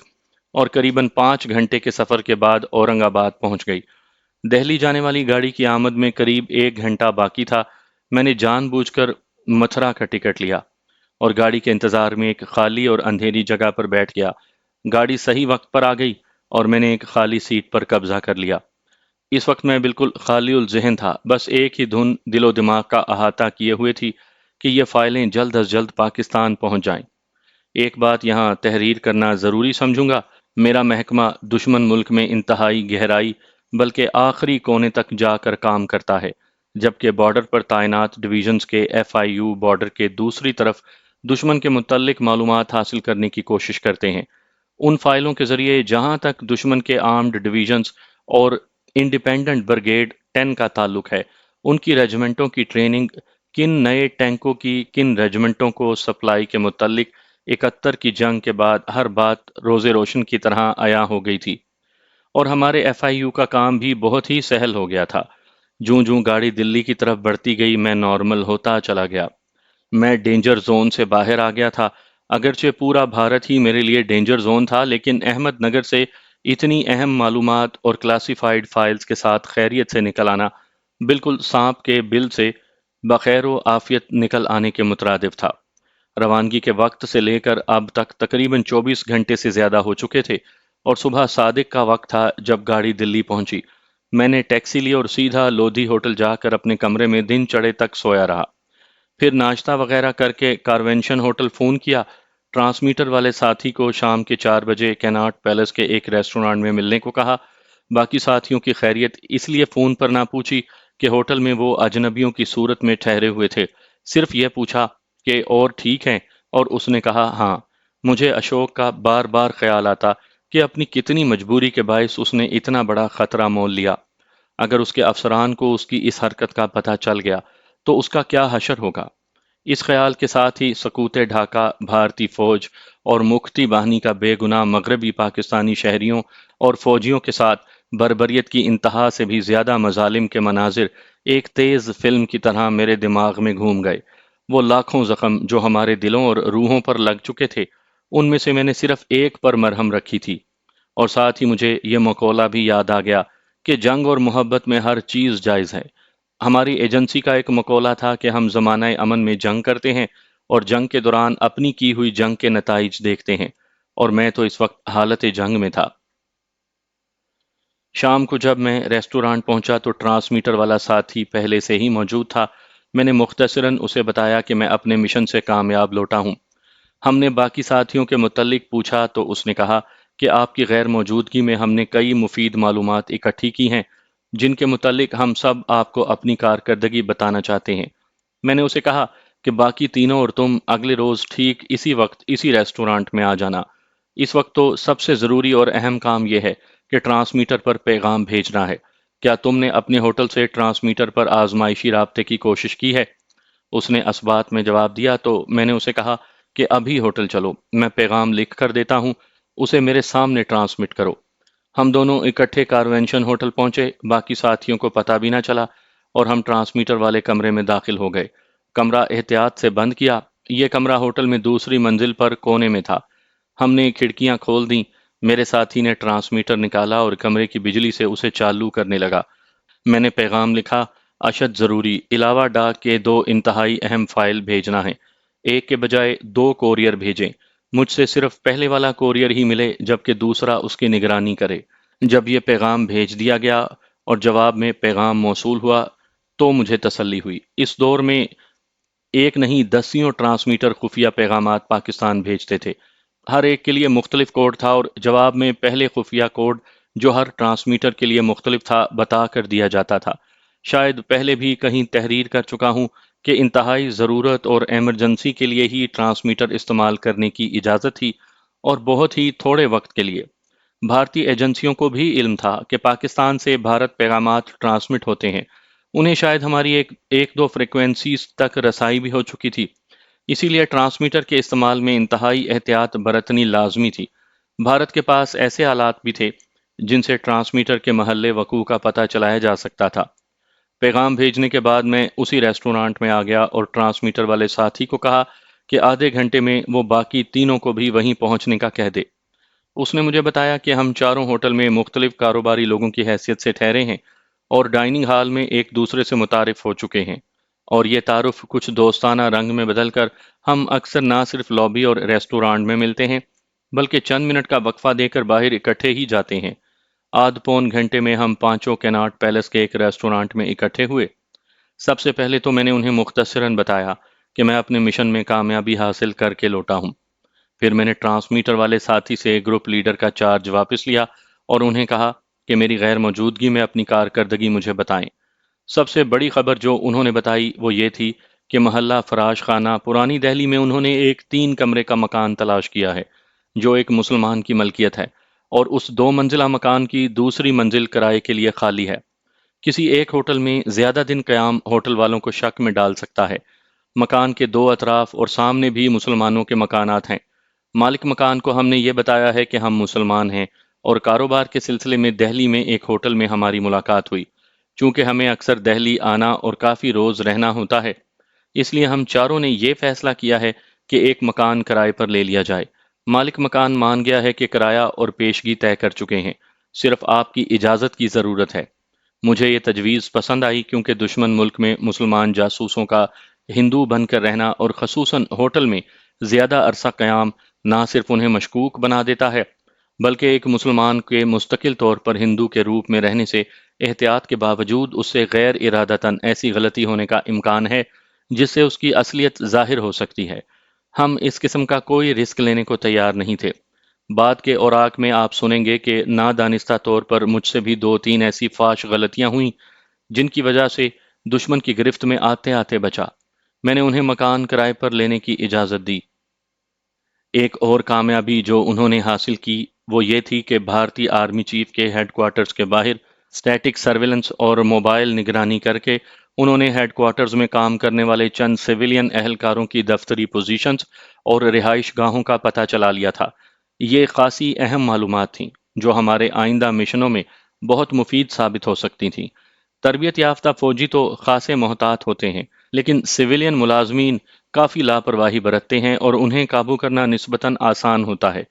اور قریباً 5 گھنٹے کے سفر کے بعد اورنگ آباد پہنچ گئی۔ دہلی جانے والی گاڑی کی آمد میں قریب 1 گھنٹہ باقی تھا۔ میں نے جان بوجھ کر متھرا کا ٹکٹ لیا اور گاڑی کے انتظار میں ایک خالی اور اندھیری جگہ پر بیٹھ گیا۔ گاڑی صحیح وقت پر آ گئی اور میں نے ایک خالی سیٹ پر قبضہ کر لیا۔ اس وقت میں بالکل خالی الذہن تھا، بس ایک ہی دھن دل و دماغ کا احاطہ کیے ہوئے تھی کہ یہ فائلیں جلد از جلد پاکستان پہنچ جائیں۔ ایک بات یہاں تحریر کرنا ضروری سمجھوں گا، میرا محکمہ دشمن ملک میں انتہائی گہرائی بلکہ آخری کونے تک جا کر کام کرتا ہے، جبکہ بارڈر پر تعینات ڈویژنز کے ایف آئی یو بارڈر کے دوسری طرف دشمن کے متعلق معلومات حاصل کرنے کی کوشش کرتے ہیں۔ ان فائلوں کے ذریعے جہاں تک دشمن کے آرمڈ ڈویژنز اور انڈیپینڈنٹ بریگیڈ 10 کا تعلق ہے، ان کی ریجمنٹوں کی ٹریننگ، کن نئے ٹینکوں کی کن ریجمنٹوں کو سپلائی کے متعلق 71 کی جنگ کے بعد ہر بات روز روشن کی طرح عیاں ہو گئی تھی، اور ہمارے ایف آئی یو کا کام بھی بہت ہی سہل ہو گیا تھا۔ جوں جوں گاڑی دلی کی طرف بڑھتی گئی میں نارمل ہوتا چلا گیا۔ میں ڈینجر زون سے باہر آ گیا تھا۔ اگرچہ پورا بھارت ہی میرے لیے ڈینجر زون تھا، لیکن احمد نگر سے اتنی اہم معلومات اور کلاسیفائیڈ فائلز کے ساتھ خیریت سے نکل آنا بالکل سانپ کے بل سے بخیر و عافیت نکل آنے کے مترادف تھا۔ روانگی کے وقت سے لے کر اب تک تقریباً 24 گھنٹے سے زیادہ ہو چکے تھے اور صبح صادق کا وقت تھا جب گاڑی دلی پہنچی۔ میں نے ٹیکسی لی اور سیدھا لودھی ہوٹل جا کر اپنے کمرے میں دن چڑھے تک سویا رہا۔ پھر ناشتہ وغیرہ کر کے کارونشن ہوٹل فون کیا۔ ٹرانسمیٹر والے ساتھی کو شام کے 4 بجے کیناٹ پیلس کے ایک ریسٹورانٹ میں ملنے کو کہا۔ باقی ساتھیوں کی خیریت اس لیے فون پر نہ پوچھی کہ ہوٹل میں وہ اجنبیوں کی صورت میں ٹھہرے ہوئے تھے، صرف یہ پوچھا کہ اور ٹھیک ہیں، اور اس نے کہا ہاں۔ مجھے اشوک کا بار بار خیال آتا کہ اپنی کتنی مجبوری کے باعث اس نے اتنا بڑا خطرہ مول لیا۔ اگر اس کے افسران کو اس کی اس حرکت کا پتہ چل گیا تو اس کا کیا حشر ہوگا؟ اس خیال کے ساتھ ہی سکوت ڈھاکہ، بھارتی فوج اور مکتی باہنی کا بے گناہ مغربی پاکستانی شہریوں اور فوجیوں کے ساتھ بربریت کی انتہا سے بھی زیادہ مظالم کے مناظر ایک تیز فلم کی طرح میرے دماغ میں گھوم گئے۔ وہ لاکھوں زخم جو ہمارے دلوں اور روحوں پر لگ چکے تھے، ان میں سے میں نے صرف ایک پر مرہم رکھی تھی، اور ساتھ ہی مجھے یہ مقولہ بھی یاد آ گیا کہ جنگ اور محبت میں ہر چیز جائز ہے۔ ہماری ایجنسی کا ایک مقولہ تھا کہ ہم زمانہ امن میں جنگ کرتے ہیں اور جنگ کے دوران اپنی کی ہوئی جنگ کے نتائج دیکھتے ہیں، اور میں تو اس وقت حالت جنگ میں تھا۔ شام کو جب میں ریسٹورانٹ پہنچا تو ٹرانسمیٹر والا ساتھی پہلے سے ہی موجود تھا۔ میں نے مختصراً اسے بتایا کہ میں اپنے مشن سے کامیاب لوٹا ہوں۔ ہم نے باقی ساتھیوں کے متعلق پوچھا تو اس نے کہا کہ آپ کی غیر موجودگی میں ہم نے کئی مفید معلومات اکٹھی کی ہیں، جن کے متعلق ہم سب آپ کو اپنی کارکردگی بتانا چاہتے ہیں۔ میں نے اسے کہا کہ باقی تینوں اور تم اگلے روز ٹھیک اسی وقت اسی ریسٹورانٹ میں آ جانا۔ اس وقت تو سب سے ضروری اور اہم کام یہ ہے کہ ٹرانسمیٹر پر پیغام بھیجنا ہے۔ کیا تم نے اپنے ہوٹل سے ٹرانسمیٹر پر آزمائشی رابطے کی کوشش کی ہے؟ اس نے اسبات میں جواب دیا تو میں نے اسے کہا کہ ابھی ہوٹل چلو، میں پیغام لکھ کر دیتا ہوں، اسے میرے سامنے ٹرانسمٹ کرو۔ ہم دونوں اکٹھے کارونشن ہوٹل پہنچے، باقی ساتھیوں کو پتہ بھی نہ چلا، اور ہم ٹرانسمیٹر والے کمرے میں داخل ہو گئے۔ کمرہ احتیاط سے بند کیا۔ یہ کمرہ ہوٹل میں دوسری منزل پر کونے میں تھا۔ ہم نے کھڑکیاں کھول دیں۔ میرے ساتھی نے ٹرانسمیٹر نکالا اور کمرے کی بجلی سے اسے چالو کرنے لگا۔ میں نے پیغام لکھا: اشد ضروری، علاوہ ڈاک کے دو انتہائی اہم فائل بھیجنا ہے۔ ایک کے بجائے دو کوریئر بھیجیں۔ مجھ سے صرف پہلے والا کوریئر ہی ملے جبکہ دوسرا اس کی نگرانی کرے۔ جب یہ پیغام بھیج دیا گیا اور جواب میں پیغام موصول ہوا تو مجھے تسلی ہوئی۔ اس دور میں ایک نہیں دسیوں ٹرانسمیٹر خفیہ پیغامات پاکستان بھیجتے تھے۔ ہر ایک کے لیے مختلف کوڈ تھا، اور جواب میں پہلے خفیہ کوڈ جو ہر ٹرانسمیٹر کے لیے مختلف تھا بتا کر دیا جاتا تھا۔ شاید پہلے بھی کہیں تحریر کر چکا ہوں کہ انتہائی ضرورت اور ایمرجنسی کے لیے ہی ٹرانسمیٹر استعمال کرنے کی اجازت تھی، اور بہت ہی تھوڑے وقت کے لیے۔ بھارتی ایجنسیوں کو بھی علم تھا کہ پاکستان سے بھارت پیغامات ٹرانسمٹ ہوتے ہیں۔ انہیں شاید ہماری ایک دو فریکوینسیز تک رسائی بھی ہو چکی تھی، اسی لیے ٹرانسمیٹر کے استعمال میں انتہائی احتیاط برتنی لازمی تھی۔ بھارت کے پاس ایسے آلات بھی تھے جن سے ٹرانسمیٹر کے محل وقوع کا پتہ چلایا جا سکتا تھا۔ پیغام بھیجنے کے بعد میں اسی ریسٹورانٹ میں آ گیا اور ٹرانسمیٹر والے ساتھی کو کہا کہ آدھے گھنٹے میں وہ باقی تینوں کو بھی وہیں پہنچنے کا کہہ دے۔ اس نے مجھے بتایا کہ ہم چاروں ہوٹل میں مختلف کاروباری لوگوں کی حیثیت سے ٹھہرے ہیں اور ڈائننگ ہال میں ایک دوسرے سے متعارف ہو چکے ہیں، اور یہ تعارف کچھ دوستانہ رنگ میں بدل کر ہم اکثر نہ صرف لابی اور ریسٹورانٹ میں ملتے ہیں بلکہ چند منٹ کا وقفہ دے کر باہر اکٹھے ہی جاتے ہیں۔ آدھ پون گھنٹے میں ہم پانچوں کیناٹ پیلس کے ایک ریسٹورانٹ میں اکٹھے ہوئے۔ سب سے پہلے تو میں نے انہیں مختصراً بتایا کہ میں اپنے مشن میں کامیابی حاصل کر کے لوٹا ہوں۔ پھر میں نے ٹرانسمیٹر والے ساتھی سے گروپ لیڈر کا چارج واپس لیا اور انہیں کہا کہ میری غیر موجودگی میں اپنی کارکردگی مجھے بتائیں۔ سب سے بڑی خبر جو انہوں نے بتائی وہ یہ تھی کہ محلہ فراش خانہ پرانی دہلی میں انہوں نے ایک 3 کمرے کا مکان تلاش کیا ہے جو ایک مسلمان کی ملکیت ہے، اور اس 2 منزلہ مکان کی دوسری منزل کرائے کے لیے خالی ہے۔ کسی ایک ہوٹل میں زیادہ دن قیام ہوٹل والوں کو شک میں ڈال سکتا ہے۔ مکان کے دو اطراف اور سامنے بھی مسلمانوں کے مکانات ہیں۔ مالک مکان کو ہم نے یہ بتایا ہے کہ ہم مسلمان ہیں، اور کاروبار کے سلسلے میں دہلی میں ایک ہوٹل میں ہماری ملاقات ہوئی۔ چونکہ ہمیں اکثر دہلی آنا اور کافی روز رہنا ہوتا ہے، اس لیے ہم چاروں نے یہ فیصلہ کیا ہے کہ ایک مکان کرائے پر لے لیا جائے۔ مالک مکان مان گیا ہے کہ کرایہ اور پیشگی طے کر چکے ہیں، صرف آپ کی اجازت کی ضرورت ہے۔ مجھے یہ تجویز پسند آئی کیونکہ دشمن ملک میں مسلمان جاسوسوں کا ہندو بن کر رہنا اور خصوصاً ہوٹل میں زیادہ عرصہ قیام نہ صرف انہیں مشکوک بنا دیتا ہے بلکہ ایک مسلمان کے مستقل طور پر ہندو کے روپ میں رہنے سے احتیاط کے باوجود اس سے غیر ارادتاً ایسی غلطی ہونے کا امکان ہے جس سے اس کی اصلیت ظاہر ہو سکتی ہے۔ ہم اس قسم کا کوئی رسک لینے کو تیار نہیں تھے۔ بعد کے اوراق میں آپ سنیں گے کہ نادانستہ طور پر مجھ سے بھی دو تین ایسی فاش غلطیاں ہوئیں جن کی وجہ سے دشمن کی گرفت میں آتے آتے بچا۔ میں نے انہیں مکان کرائے پر لینے کی اجازت دی۔ ایک اور کامیابی جو انہوں نے حاصل کی وہ یہ تھی کہ بھارتی آرمی چیف کے ہیڈ کوارٹرز کے باہر سٹیٹک سرویلنس اور موبائل نگرانی کر کے انہوں نے ہیڈ کوارٹرز میں کام کرنے والے چند سویلین اہلکاروں کی دفتری پوزیشنز اور رہائش گاہوں کا پتہ چلا لیا تھا۔ یہ خاصی اہم معلومات تھیں جو ہمارے آئندہ مشنوں میں بہت مفید ثابت ہو سکتی تھیں۔ تربیت یافتہ فوجی تو خاصے محتاط ہوتے ہیں، لیکن سویلین ملازمین کافی لاپرواہی برتتے ہیں اور انہیں قابو کرنا نسبتاً آسان ہوتا ہے۔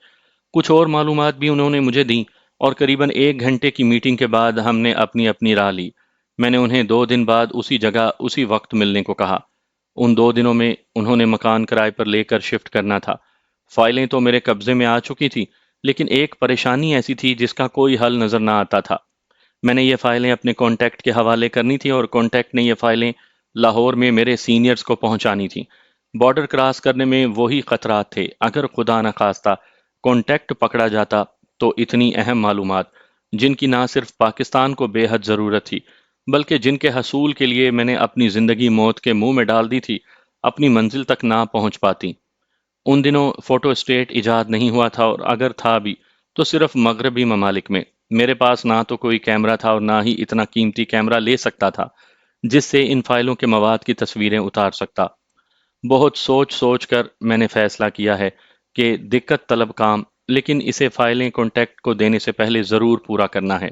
کچھ اور معلومات بھی انہوں نے مجھے دیں اور قریباً 1 گھنٹے کی میٹنگ کے بعد ہم نے اپنی اپنی راہ لی۔ میں نے انہیں 2 دن بعد اسی جگہ اسی وقت ملنے کو کہا۔ ان 2 دنوں میں انہوں نے مکان کرائے پر لے کر شفٹ کرنا تھا۔ فائلیں تو میرے قبضے میں آ چکی تھیں، لیکن ایک پریشانی ایسی تھی جس کا کوئی حل نظر نہ آتا تھا۔ میں نے یہ فائلیں اپنے کانٹیکٹ کے حوالے کرنی تھی اور کانٹیکٹ نے یہ فائلیں لاہور میں میرے سینئرز کو پہنچانی تھیں۔ بارڈر کراس کرنے میں وہی خطرات تھے، اگر خدا نخواستہ کانٹیکٹ پکڑا جاتا تو اتنی اہم معلومات جن کی نہ صرف پاکستان کو بے حد ضرورت تھی بلکہ جن کے حصول کے لیے میں نے اپنی زندگی موت کے منہ میں ڈال دی تھی، اپنی منزل تک نہ پہنچ پاتی۔ ان دنوں فوٹو اسٹیٹ ایجاد نہیں ہوا تھا، اور اگر تھا بھی تو صرف مغربی ممالک میں۔ میرے پاس نہ تو کوئی کیمرہ تھا اور نہ ہی اتنا قیمتی کیمرہ لے سکتا تھا جس سے ان فائلوں کے مواد کی تصویریں اتار سکتا۔ بہت سوچ سوچ کر میں نے فیصلہ کیا ہے کہ دقت طلب کام، لیکن اسے فائلیں کانٹیکٹ کو دینے سے پہلے ضرور پورا کرنا ہے۔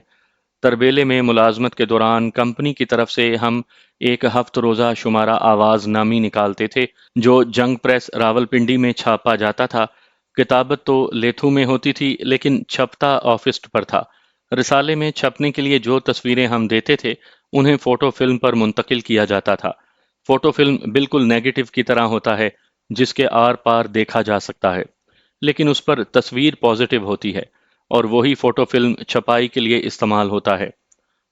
تربیلے میں ملازمت کے دوران کمپنی کی طرف سے ہم ایک ہفت روزہ شمارہ آواز نامی نکالتے تھے جو جنگ پریس راولپنڈی میں چھاپا جاتا تھا۔ کتابت تو لیتھو میں ہوتی تھی لیکن چھپتا آفسٹ پر تھا۔ رسالے میں چھپنے کے لیے جو تصویریں ہم دیتے تھے انہیں فوٹو فلم پر منتقل کیا جاتا تھا۔ فوٹو فلم بالکل نیگیٹو کی طرح ہوتا ہے جس کے آر پار دیکھا جا سکتا ہے، لیکن اس پر تصویر پازیٹیو ہوتی ہے، اور وہی فوٹو فلم چھپائی کے لیے استعمال ہوتا ہے۔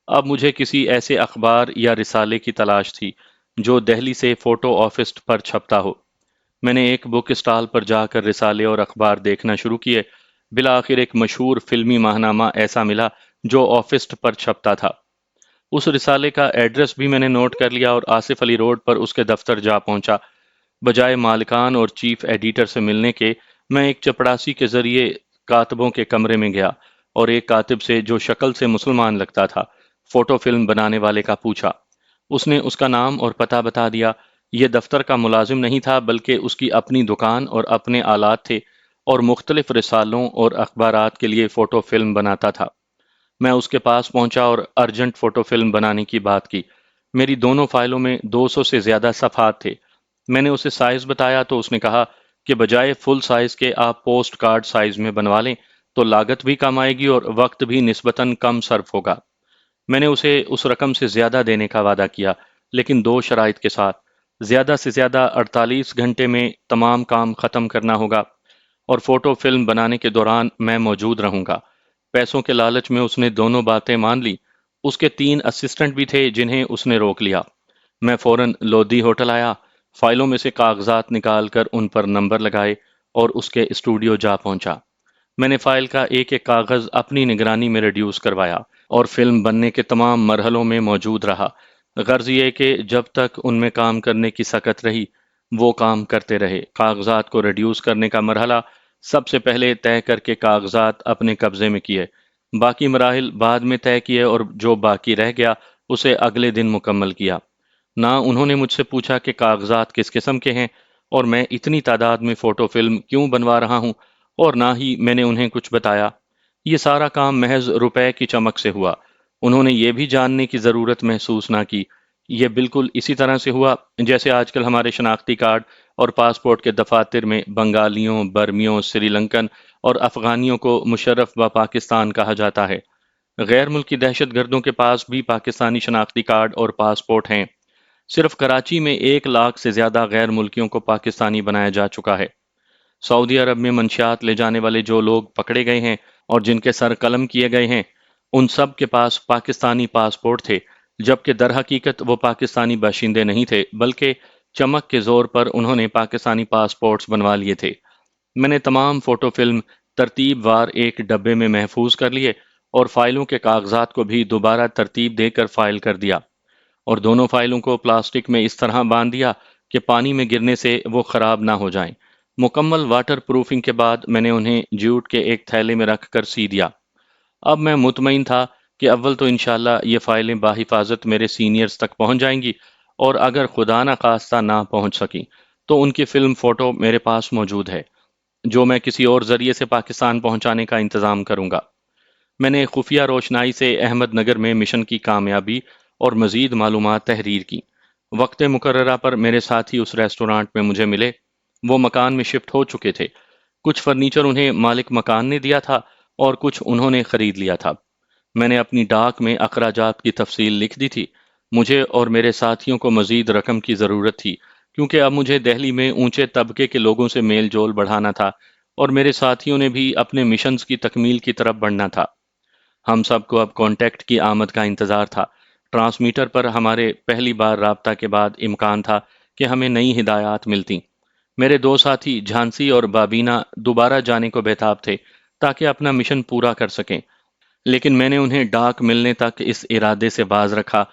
اب مجھے کسی ایسے اخبار یا رسالے کی تلاش تھی جو دہلی سے فوٹو آفسٹ پر چھپتا ہو۔ میں نے ایک بک اسٹال پر جا کر رسالے اور اخبار دیکھنا شروع کیے۔ بالآخر ایک مشہور فلمی ماہنامہ ایسا ملا جو آفسٹ پر چھپتا تھا۔ اس رسالے کا ایڈریس بھی میں نے نوٹ کر لیا اور آصف علی روڈ پر اس کے دفتر جا پہنچا۔ بجائے مالکان اور چیف ایڈیٹر سے ملنے کے، میں ایک چپڑاسی کے ذریعے کاتبوں کے کمرے میں گیا اور ایک کاتب سے جو شکل سے مسلمان لگتا تھا، فوٹو فلم بنانے والے کا پوچھا۔ اس نے اس کا نام اور پتہ بتا دیا۔ یہ دفتر کا ملازم نہیں تھا بلکہ اس کی اپنی دکان اور اپنے آلات تھے، اور مختلف رسالوں اور اخبارات کے لیے فوٹو فلم بناتا تھا۔ میں اس کے پاس پہنچا اور ارجنٹ فوٹو فلم بنانے کی بات کی۔ میری دونوں فائلوں میں 200 سے زیادہ صفحات تھے۔ میں نے اسے سائز بتایا تو اس نے کہا کہ بجائے فل سائز کے آپ پوسٹ کارڈ سائز میں بنوا لیں تو لاگت بھی کم آئے گی اور وقت بھی نسبتاً کم صرف ہوگا۔ میں نے اسے اس رقم سے زیادہ دینے کا وعدہ کیا، لیکن 2 شرائط کے ساتھ۔ زیادہ سے زیادہ 48 گھنٹے میں تمام کام ختم کرنا ہوگا، اور فوٹو فلم بنانے کے دوران میں موجود رہوں گا۔ پیسوں کے لالچ میں اس نے دونوں باتیں مان لی۔ اس کے 3 اسسٹنٹ بھی تھے جنہیں اس نے روک لیا۔ میں فوراً لودھی ہوٹل آیا، فائلوں میں سے کاغذات نکال کر ان پر نمبر لگائے اور اس کے اسٹوڈیو جا پہنچا۔ میں نے فائل کا ایک ایک کاغذ اپنی نگرانی میں ریڈیوس کروایا اور فلم بننے کے تمام مرحلوں میں موجود رہا۔ غرض یہ کہ جب تک ان میں کام کرنے کی سکت رہی وہ کام کرتے رہے۔ کاغذات کو ریڈیوس کرنے کا مرحلہ سب سے پہلے طے کر کے کاغذات اپنے قبضے میں کیے، باقی مراحل بعد میں طے کیے، اور جو باقی رہ گیا اسے اگلے دن مکمل کیا۔ نہ انہوں نے مجھ سے پوچھا کہ کاغذات کس قسم کے ہیں اور میں اتنی تعداد میں فوٹو فلم کیوں بنوا رہا ہوں، اور نہ ہی میں نے انہیں کچھ بتایا۔ یہ سارا کام محض روپے کی چمک سے ہوا۔ انہوں نے یہ بھی جاننے کی ضرورت محسوس نہ کی۔ یہ بالکل اسی طرح سے ہوا جیسے آج کل ہمارے شناختی کارڈ اور پاسپورٹ کے دفاتر میں بنگالیوں، برمیوں، سری لنکن اور افغانیوں کو مشرف با پاکستان کہا جاتا ہے۔ غیر ملکی دہشت گردوں کے پاس بھی پاکستانی شناختی کارڈ اور پاسپورٹ ہیں۔ صرف کراچی میں 1 لاکھ سے زیادہ غیر ملکیوں کو پاکستانی بنایا جا چکا ہے۔ سعودی عرب میں منشیات لے جانے والے جو لوگ پکڑے گئے ہیں اور جن کے سر قلم کیے گئے ہیں، ان سب کے پاس پاکستانی پاسپورٹ تھے، جبکہ در حقیقت وہ پاکستانی باشندے نہیں تھے، بلکہ چمک کے زور پر انہوں نے پاکستانی پاسپورٹس بنوا لیے تھے۔ میں نے تمام فوٹو فلم ترتیب وار ایک ڈبے میں محفوظ کر لیے اور فائلوں کے کاغذات کو بھی دوبارہ ترتیب دے کر فائل کر دیا، اور دونوں فائلوں کو پلاسٹک میں اس طرح باندھ دیا کہ پانی میں گرنے سے وہ خراب نہ ہو جائیں۔ مکمل واٹر پروفنگ کے بعد میں نے انہیں جیوٹ کے ایک تھیلے میں رکھ کر سی دیا۔ اب میں مطمئن تھا کہ اول تو انشاءاللہ یہ فائلیں بحفاظت میرے سینئرز تک پہنچ جائیں گی، اور اگر خدا نہ خواستہ نہ پہنچ سکیں تو ان کی فلم فوٹو میرے پاس موجود ہے، جو میں کسی اور ذریعے سے پاکستان پہنچانے کا انتظام کروں گا۔ میں نے خفیہ روشنائی سے احمد نگر میں مشن کی کامیابی اور مزید معلومات تحریر کی۔ وقت مقررہ پر میرے ساتھی اس ریسٹورانٹ میں مجھے ملے۔ وہ مکان میں شفٹ ہو چکے تھے۔ کچھ فرنیچر انہیں مالک مکان نے دیا تھا اور کچھ انہوں نے خرید لیا تھا۔ میں نے اپنی ڈاک میں اخراجات کی تفصیل لکھ دی تھی۔ مجھے اور میرے ساتھیوں کو مزید رقم کی ضرورت تھی، کیونکہ اب مجھے دہلی میں اونچے طبقے کے لوگوں سے میل جول بڑھانا تھا، اور میرے ساتھیوں نے بھی اپنے مشنز کی تکمیل کی طرف بڑھنا تھا۔ ہم سب کو اب کانٹیکٹ کی آمد کا انتظار تھا۔ ٹرانسمیٹر پر ہمارے پہلی بار رابطہ کے بعد امکان تھا کہ ہمیں نئی ہدایات ملتیں۔ میرے دو ساتھی جھانسی اور بابینا دوبارہ جانے کو بےتاب تھے تاکہ اپنا مشن پورا کر سکیں، لیکن میں نے انہیں ڈاک ملنے تک اس ارادے سے باز رکھا۔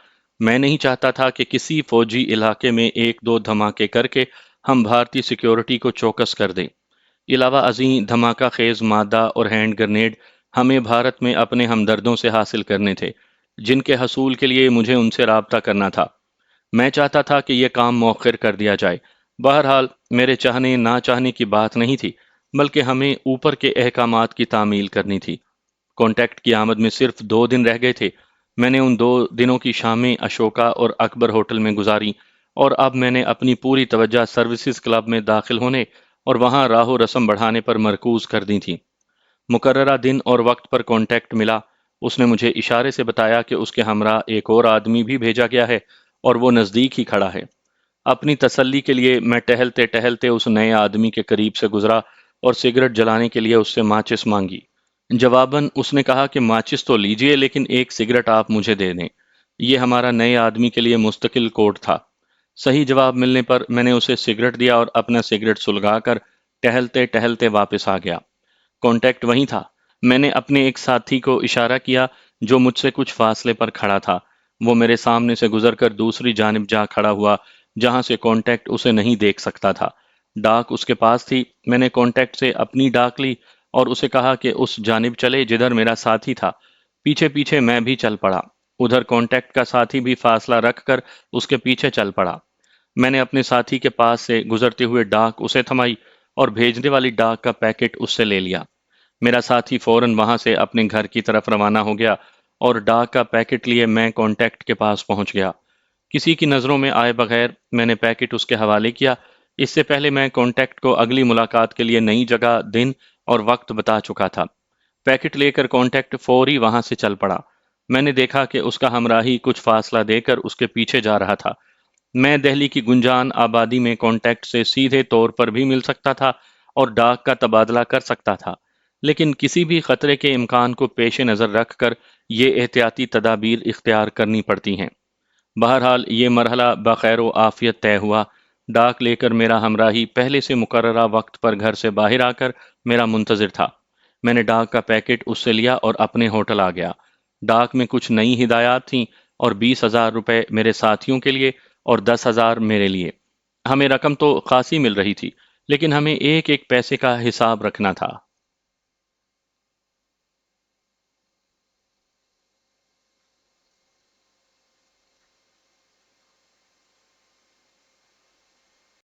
میں نہیں چاہتا تھا کہ کسی فوجی علاقے میں ایک دو دھماکے کر کے ہم بھارتی سیکیورٹی کو چوکس کر دیں۔ علاوہ ازیں دھماکہ خیز مادہ اور ہینڈ گرنیڈ ہمیں بھارت میں اپنے ہمدردوں سے حاصل کرنے تھے، جن کے حصول کے لیے مجھے ان سے رابطہ کرنا تھا۔ میں چاہتا تھا کہ یہ کام مؤخر کر دیا جائے۔ بہرحال میرے چاہنے نہ چاہنے کی بات نہیں تھی، بلکہ ہمیں اوپر کے احکامات کی تعمیل کرنی تھی۔ کانٹیکٹ کی آمد میں صرف 2 دن رہ گئے تھے۔ میں نے ان 2 دنوں کی شامیں اشوکا اور اکبر ہوٹل میں گزاری، اور اب میں نے اپنی پوری توجہ سروسز کلب میں داخل ہونے اور وہاں راہ و رسم بڑھانے پر مرکوز کر دی تھی۔ مقررہ دن اور وقت پر کانٹیکٹ ملا۔ اس نے مجھے اشارے سے بتایا کہ اس کے ہمراہ ایک اور آدمی بھی بھیجا گیا ہے اور وہ نزدیک ہی کھڑا ہے۔ اپنی تسلی کے لیے میں ٹہلتے ٹہلتے اس نئے آدمی کے قریب سے گزرا اور سگریٹ جلانے کے لیے اس سے ماچس مانگی۔ جواباً اس نے کہا کہ ماچس تو لیجئے، لیکن ایک سگریٹ آپ مجھے دے دیں۔ یہ ہمارا نئے آدمی کے لیے مستقل کوڈ تھا۔ صحیح جواب ملنے پر میں نے اسے سگریٹ دیا اور اپنا سگریٹ سلگا کر ٹہلتے ٹہلتے واپس آ گیا۔ کانٹیکٹ وہیں تھا۔ میں نے اپنے ایک ساتھی کو اشارہ کیا جو مجھ سے کچھ فاصلے پر کھڑا تھا۔ وہ میرے سامنے سے گزر کر دوسری جانب جا کھڑا ہوا، جہاں سے کانٹیکٹ اسے نہیں دیکھ سکتا تھا۔ ڈاک اس کے پاس تھی۔ میں نے کانٹیکٹ سے اپنی ڈاک لی اور اسے کہا کہ اس جانب چلے جدھر میرا ساتھی تھا۔ پیچھے پیچھے میں بھی چل پڑا۔ ادھر کانٹیکٹ کا ساتھی بھی فاصلہ رکھ کر اس کے پیچھے چل پڑا۔ میں نے اپنے ساتھی کے پاس سے گزرتے ہوئے ڈاک اسے تھمائی اور بھیجنے والی ڈاک کا پیکٹ اس سے لے لیا۔ میرا ساتھی فوراً وہاں سے اپنے گھر کی طرف روانہ ہو گیا، اور ڈاک کا پیکٹ لیے میں کانٹیکٹ کے پاس پہنچ گیا۔ کسی کی نظروں میں آئے بغیر میں نے پیکٹ اس کے حوالے کیا۔ اس سے پہلے میں کانٹیکٹ کو اگلی ملاقات کے لیے نئی جگہ، دن اور وقت بتا چکا تھا۔ پیکٹ لے کر کانٹیکٹ فوری وہاں سے چل پڑا۔ میں نے دیکھا کہ اس کا ہمراہی کچھ فاصلہ دے کر اس کے پیچھے جا رہا تھا۔ میں دہلی کی گنجان آبادی میں کانٹیکٹ سے سیدھے طور پر بھی مل سکتا تھا اور ڈاک کا تبادلہ کر سکتا تھا، لیکن کسی بھی خطرے کے امکان کو پیش نظر رکھ کر یہ احتیاطی تدابیر اختیار کرنی پڑتی ہیں۔ بہرحال یہ مرحلہ بخیر و عافیت طے ہوا۔ ڈاک لے کر میرا ہمراہی پہلے سے مقررہ وقت پر گھر سے باہر آ کر میرا منتظر تھا۔ میں نے ڈاک کا پیکٹ اس سے لیا اور اپنے ہوٹل آ گیا۔ ڈاک میں کچھ نئی ہدایات تھیں اور 20,000 روپے میرے ساتھیوں کے لیے اور 10,000 میرے لیے۔ ہمیں رقم تو خاصی مل رہی تھی، لیکن ہمیں ایک ایک پیسے کا حساب رکھنا تھا۔